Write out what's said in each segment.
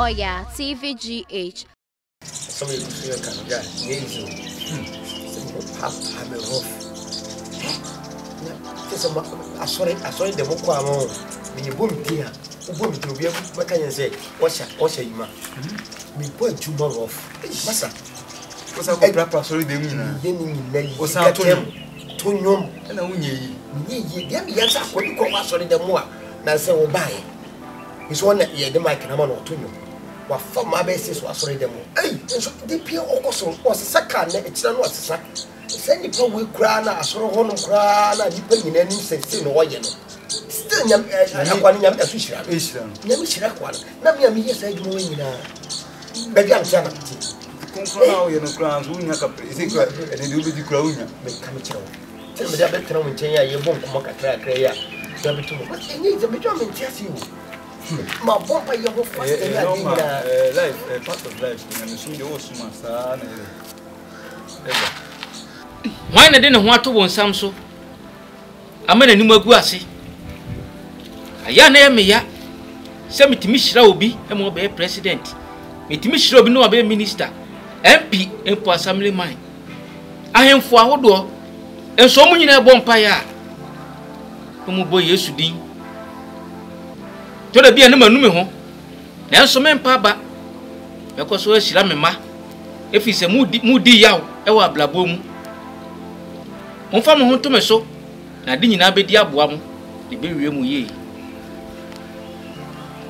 Oya TVGH. Some of you see a kind of guy, easy. I'm a rough. I saw the Mokwamo. The boom dear, boom to be what can you say? What's you, ma? We put 2 more off. Massa. What's up, Papa? Sorry, they mean, what's up to him? To you, and only ye, yes, what you call us on the more. Now say, oh, buy. It's one that ye, the mic and I'm on to you. What for my basis was already them. Hey, the pure also was a second, it's not what's a sack. Send the poor crown, I saw one crown, and you put in any sense in oil. Still, I'm one young official. Never should one. Now, me, yes, I do in Maybe I'm telling you. Control your crowns, who knock up is equal, and you will be growing. Make come chill. Tell me that better when you won't come a crack. What you need to be doing, just you. My bomb, your whole life, part of life, and soon you also must. Why not didn't want to want some so? I made a new Maguasi. A young Emia, send me to Mishra will be a more president. It Mishra will be no minister, MP, and for assembly mine. I am for our door, and so many a bonfire. Whom boy yesterday. To the be a number, now so men papa, because we're Shilamema. If it's a moody yow, our blaboom. On farm home to me so, I didn't have a diabuam, the baby ye.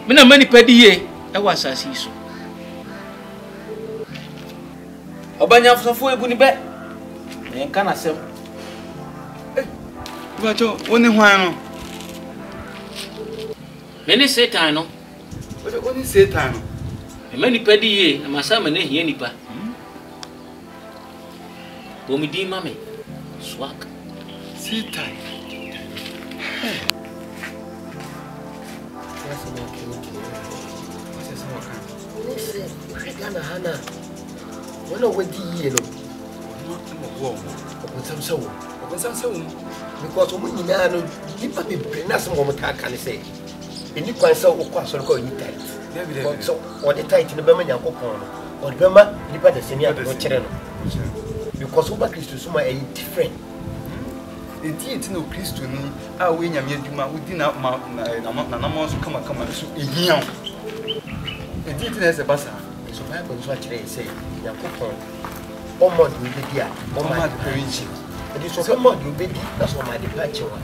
When a many petty ye, I was as he so. Obanya for four bunny bet, and can I sell? But only one. Many say time, but only say time. Many petty ye, and my son may hear nipa. Bomidi mammy. Swag. Sit tight. Hannah. When I went to yellow, because when you know, you probably bring us some woman can say. And you can sell what so go in tight. So, or the tight in the Burman Yakopon, or Burma, you better send me out of channel. Because over Christus are different. The deity no Christu, I win a mere Duma who did not mount Nanamos come a so a young. The deity has a bassa, so happens what they say, Yakopon. Or more will be dear, or my departure. And it's so more you be that's what my departure was.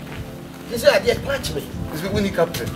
This idea catch me. It's the winning couple.